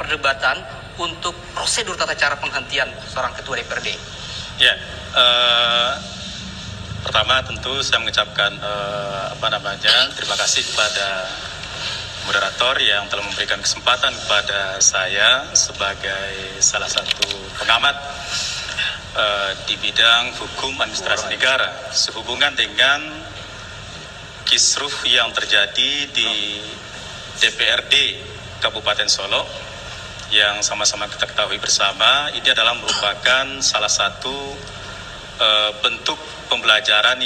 perdebatan untuk prosedur tata cara penghentian seorang ketua DPRD? Ya, pertama tentu saya mengucapkan terima kasih kepada moderator yang telah memberikan kesempatan kepada saya sebagai salah satu pengamat di bidang hukum administrasi negara sehubungan dengan kisruh yang terjadi di DPRD Kabupaten Solo yang sama-sama kita ketahui bersama. Ini adalah merupakan salah satu bentuk pembelajaran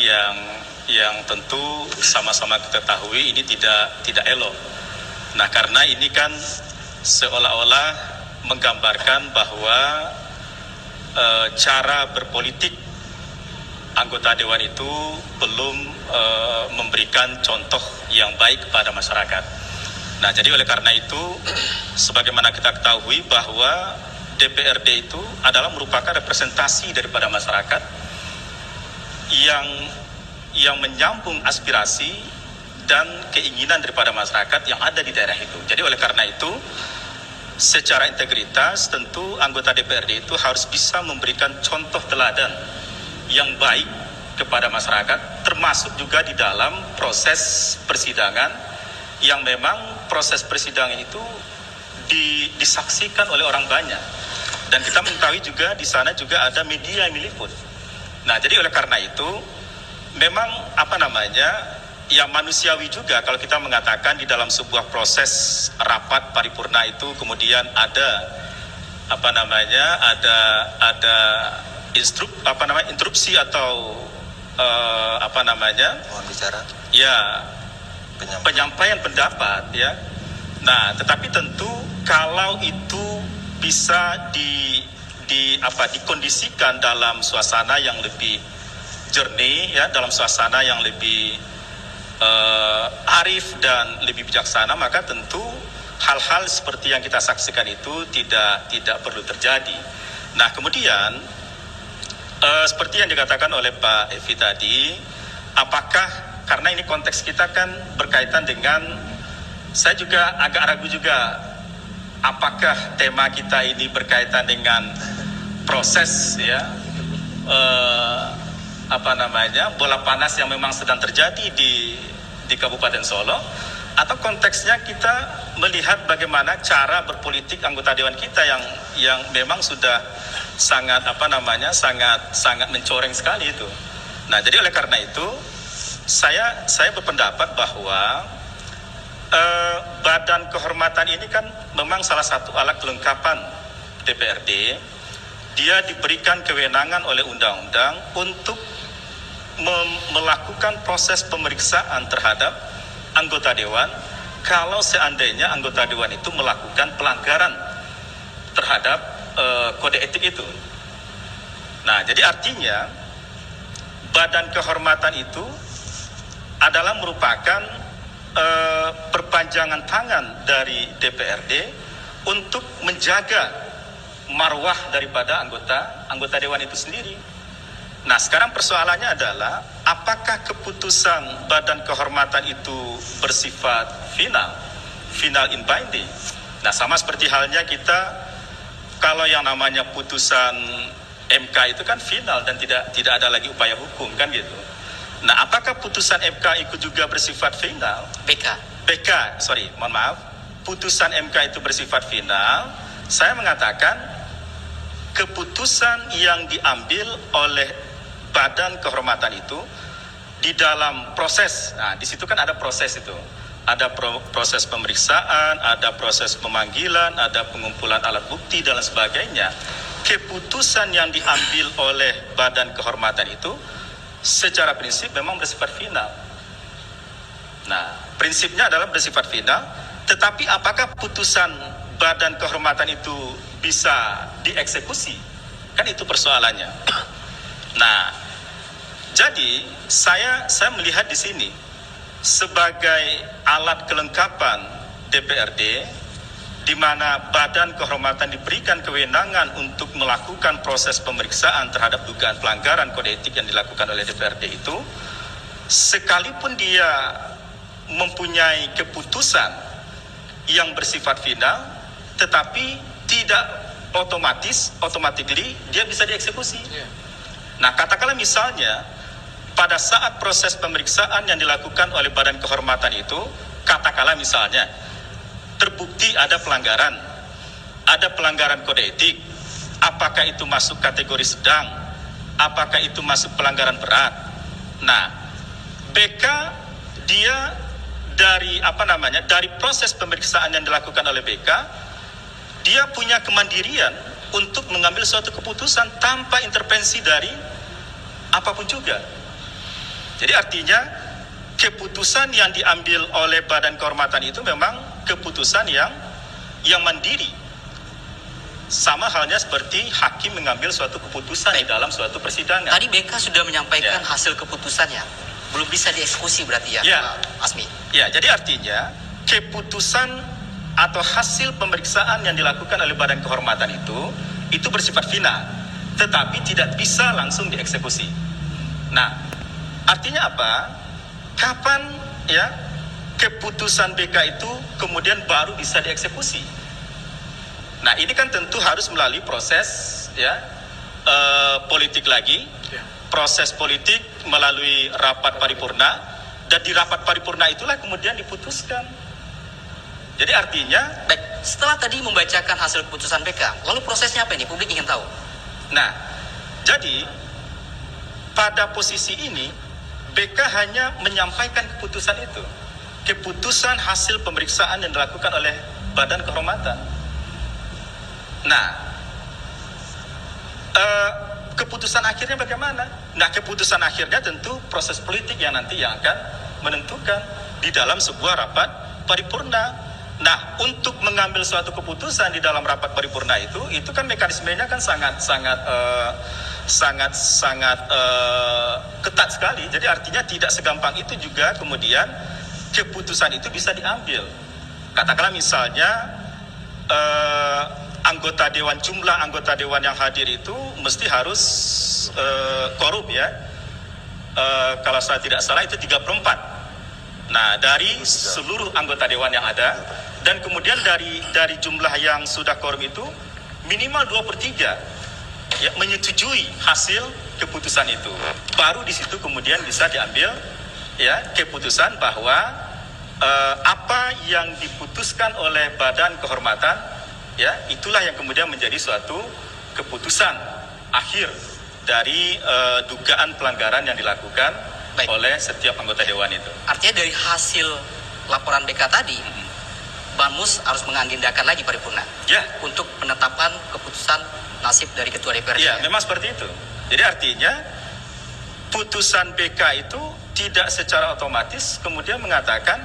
yang tentu sama-sama kita ketahui ini tidak elok. Nah, karena ini kan seolah-olah menggambarkan bahwa cara berpolitik anggota dewan itu belum memberikan contoh yang baik kepada masyarakat. Nah, jadi oleh karena itu, sebagaimana kita ketahui bahwa DPRD itu adalah merupakan representasi daripada masyarakat yang menyambung aspirasi dan keinginan daripada masyarakat yang ada di daerah itu. Jadi oleh karena itu, secara integritas tentu anggota DPRD itu harus bisa memberikan contoh teladan yang baik kepada masyarakat, termasuk juga di dalam proses persidangan yang memang proses persidangan itu disaksikan oleh orang banyak. Dan kita mengetahui juga di sana juga ada media yang meliput. Nah, jadi oleh karena itu memang ya manusiawi juga kalau kita mengatakan di dalam sebuah proses rapat paripurna itu kemudian ada interupsi atau mohon bicara. Ya, penyampaian pendapat ya. Nah, tetapi tentu kalau itu bisa dikondisikan dalam suasana yang lebih jernih ya, dalam suasana yang lebih arif dan lebih bijaksana, maka tentu hal-hal seperti yang kita saksikan itu tidak perlu terjadi. Nah, kemudian seperti yang dikatakan oleh Pak Evi tadi, apakah karena ini konteks kita kan berkaitan dengan, saya juga agak ragu juga, apakah tema kita ini berkaitan dengan proses ya, bola panas yang memang sedang terjadi di Kabupaten Solo, atau konteksnya kita melihat bagaimana cara berpolitik anggota dewan kita yang memang sudah sangat sangat mencoreng sekali itu. Nah, jadi oleh karena itu saya berpendapat bahwa badan kehormatan ini kan memang salah satu alat kelengkapan DPRD. Dia diberikan kewenangan oleh undang-undang untuk melakukan proses pemeriksaan terhadap anggota dewan kalau seandainya anggota dewan itu melakukan pelanggaran terhadap kode etik itu. Nah, jadi artinya badan kehormatan itu adalah merupakan perpanjangan tangan dari DPRD untuk menjaga marwah daripada anggota dewan itu sendiri. Nah, sekarang persoalannya adalah apakah keputusan badan kehormatan itu bersifat final in binding. Nah, sama seperti halnya kita kalau yang namanya putusan MK itu kan final dan tidak ada lagi upaya hukum kan gitu. Nah, apakah putusan MK itu juga bersifat final? Putusan MK itu bersifat final. Saya mengatakan keputusan yang diambil oleh badan kehormatan itu di dalam proses. Nah, di situ kan ada proses itu. Ada proses pemeriksaan, ada proses pemanggilan, ada pengumpulan alat bukti dan lain sebagainya. Keputusan yang diambil oleh badan kehormatan itu secara prinsip memang bersifat final. Nah, prinsipnya adalah bersifat final, tetapi apakah putusan badan kehormatan itu bisa dieksekusi? Kan itu persoalannya. Nah, jadi saya melihat di sini sebagai alat kelengkapan DPRD di mana badan kehormatan diberikan kewenangan untuk melakukan proses pemeriksaan terhadap dugaan pelanggaran kode etik yang dilakukan oleh DPRD itu, sekalipun dia mempunyai keputusan yang bersifat final, tetapi tidak automatically dia bisa dieksekusi. Nah, katakanlah misalnya pada saat proses pemeriksaan yang dilakukan oleh Badan Kehormatan itu, katakanlah misalnya terbukti ada pelanggaran kode etik, apakah itu masuk kategori sedang, apakah itu masuk pelanggaran berat. Nah, BK dia dari proses pemeriksaan yang dilakukan oleh BK, dia punya kemandirian untuk mengambil suatu keputusan tanpa intervensi dari apapun juga. Jadi artinya keputusan yang diambil oleh Badan Kehormatan itu memang keputusan yang mandiri. Sama halnya seperti hakim mengambil suatu keputusan di dalam suatu persidangan. Tadi BK sudah menyampaikan hasil keputusannya, belum bisa dieksekusi berarti ya, Pak Asmi? Ya, jadi artinya keputusan atau hasil pemeriksaan yang dilakukan oleh Badan Kehormatan itu bersifat final, tetapi tidak bisa langsung dieksekusi. Nah, artinya apa? Kapan keputusan BK itu kemudian baru bisa dieksekusi? Nah, ini kan tentu harus melalui proses politik lagi, proses politik melalui rapat paripurna, dan di rapat paripurna itulah kemudian diputuskan. Jadi artinya, baik, setelah tadi membacakan hasil keputusan BK, lalu prosesnya apa ini? Publik ingin tahu. Nah, jadi pada posisi ini BK hanya menyampaikan keputusan itu, keputusan hasil pemeriksaan yang dilakukan oleh Badan Kehormatan. Nah, keputusan akhirnya bagaimana? Nah, keputusan akhirnya tentu proses politik yang nanti yang akan menentukan di dalam sebuah rapat paripurna. Nah, untuk mengambil suatu keputusan di dalam rapat paripurna itu kan mekanismenya kan sangat ketat sekali. Jadi artinya tidak segampang itu juga kemudian keputusan itu bisa diambil. Katakanlah misalnya jumlah anggota dewan yang hadir itu mesti harus korup ya. Kalau saya tidak salah itu 34. Nah, dari seluruh anggota dewan yang ada, dan kemudian dari jumlah yang sudah korum itu minimal 2/3 menyetujui hasil keputusan itu. Baru di situ kemudian bisa diambil keputusan bahwa apa yang diputuskan oleh Badan Kehormatan itulah yang kemudian menjadi suatu keputusan akhir dari dugaan pelanggaran yang dilakukan oleh setiap anggota dewan itu. Artinya dari hasil laporan BK tadi, Bamus harus mengagendakan lagi paripurna untuk penetapan keputusan nasib dari Ketua DPR. Iya, memang seperti itu. Jadi artinya putusan BK itu tidak secara otomatis kemudian mengatakan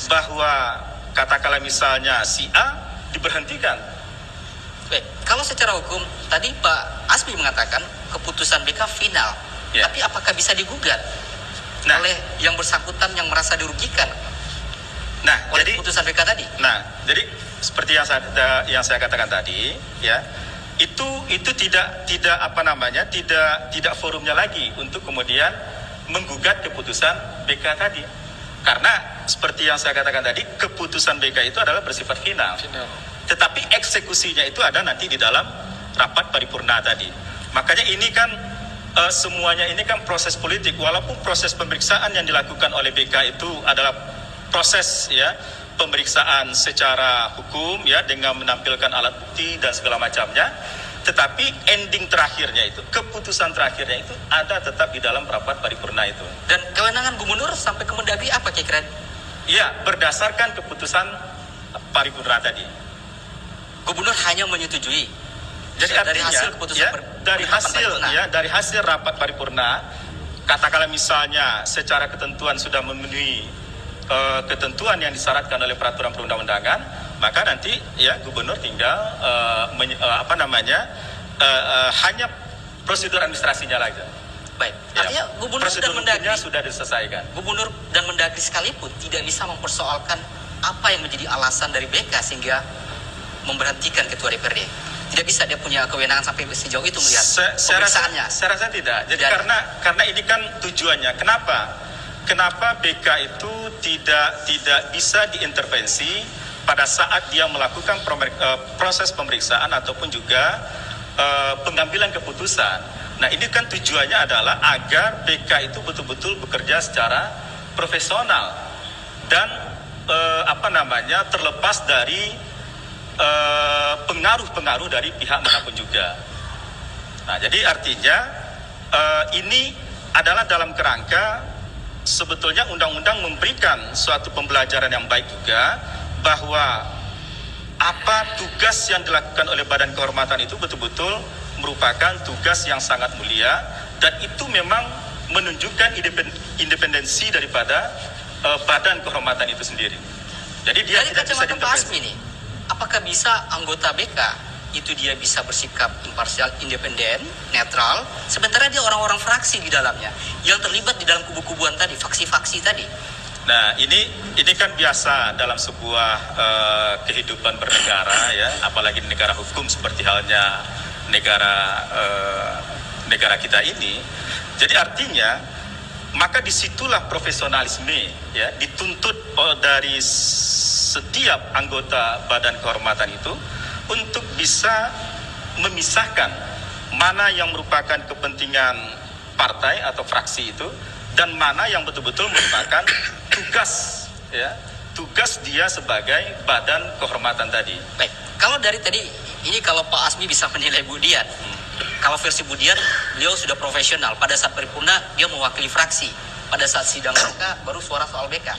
bahwa katakanlah misalnya si A diberhentikan. Baik, kalau secara hukum tadi Pak Asmi mengatakan keputusan BK final, tapi apakah bisa digugat oleh yang bersangkutan yang merasa dirugikan oleh keputusan BK tadi? Nah, jadi seperti yang saya katakan tadi, itu tidak forumnya lagi untuk kemudian menggugat keputusan BK tadi. Karena seperti yang saya katakan tadi, keputusan BK itu adalah bersifat final. Tetapi eksekusinya itu ada nanti di dalam rapat paripurna tadi. Makanya ini kan semuanya ini kan proses politik. Walaupun proses pemeriksaan yang dilakukan oleh BK itu adalah proses pemeriksaan secara hukum dengan menampilkan alat bukti dan segala macamnya. Tetapi ending terakhirnya itu, keputusan terakhirnya itu ada tetap di dalam rapat paripurna itu. Dan kewenangan gubernur sampai ke Mendagri apa kira-kira? Ya, berdasarkan keputusan paripurna tadi. Gubernur hanya menyetujui. Jadi dari artinya, hasil keputusan dari hasil rapat paripurna, katakanlah misalnya secara ketentuan sudah memenuhi ketentuan yang disyaratkan oleh peraturan perundang-undangan, maka nanti gubernur tinggal hanya prosedur administrasinya lagi. Baik, artinya gubernur dan Mendagri sudah diselesaikan. Gubernur dan Mendagri sekalipun tidak bisa mempersoalkan apa yang menjadi alasan dari BK sehingga memberhentikan Ketua DPRD. Tidak bisa, dia punya kewenangan sampai sejauh itu melihat pemeriksaannya. Saya rasa tidak. Jadi karena ini kan tujuannya. Kenapa BK itu tidak bisa diintervensi pada saat dia melakukan proses pemeriksaan ataupun juga pengambilan keputusan. Nah, ini kan tujuannya adalah agar BK itu betul-betul bekerja secara profesional dan terlepas dari pengaruh-pengaruh dari pihak manapun juga. Nah, jadi artinya ini adalah dalam kerangka sebetulnya undang-undang memberikan suatu pembelajaran yang baik juga bahwa apa tugas yang dilakukan oleh Badan Kehormatan itu betul-betul merupakan tugas yang sangat mulia dan itu memang menunjukkan independensi daripada Badan Kehormatan itu sendiri. Jadi dia dari tidak bisa kacamata Pak Asmi nih, apakah bisa anggota BK itu dia bisa bersikap imparsial, independen, netral, sementara dia orang-orang fraksi di dalamnya yang terlibat di dalam kubu-kubuan tadi, faksi-faksi tadi. Nah, ini kan biasa dalam sebuah kehidupan bernegara ya, apalagi di negara hukum seperti halnya negara kita ini. Jadi artinya maka disitulah profesionalisme ya dituntut dari setiap anggota Badan Kehormatan itu untuk bisa memisahkan mana yang merupakan kepentingan partai atau fraksi itu dan mana yang betul-betul merupakan tugas dia sebagai Badan Kehormatan tadi. Baik, kalau dari tadi ini kalau Pak Asmi bisa menilai Bu Dian, kalau versi Bu Dian beliau sudah profesional, pada saat paripurna dia mewakili fraksi, pada saat sidang BK baru suara soal BK.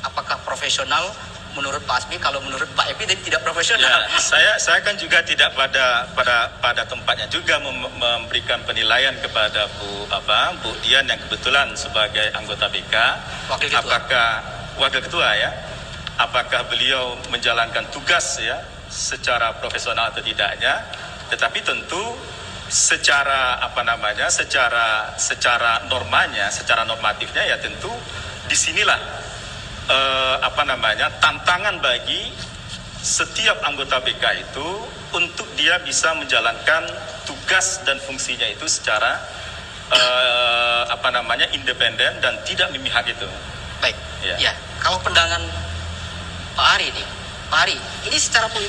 Apakah profesional menurut Pak Asmi? Kalau menurut Pak Epi tadi tidak profesional. Ya, saya kan juga tidak pada tempatnya juga memberikan penilaian kepada Bu Dian yang kebetulan sebagai anggota BK. Wakil Ketua. Apakah wakil ketua ya? Apakah beliau menjalankan tugas ya secara profesional atau tidaknya? Tetapi tentu secara normanya, secara normatifnya ya tentu disinilah tantangan bagi setiap anggota BK itu untuk dia bisa menjalankan tugas dan fungsinya itu secara independen dan tidak memihak itu. Baik, ya. Kalau pandangan Pak Ari nih, Pak Ari, ini secara politik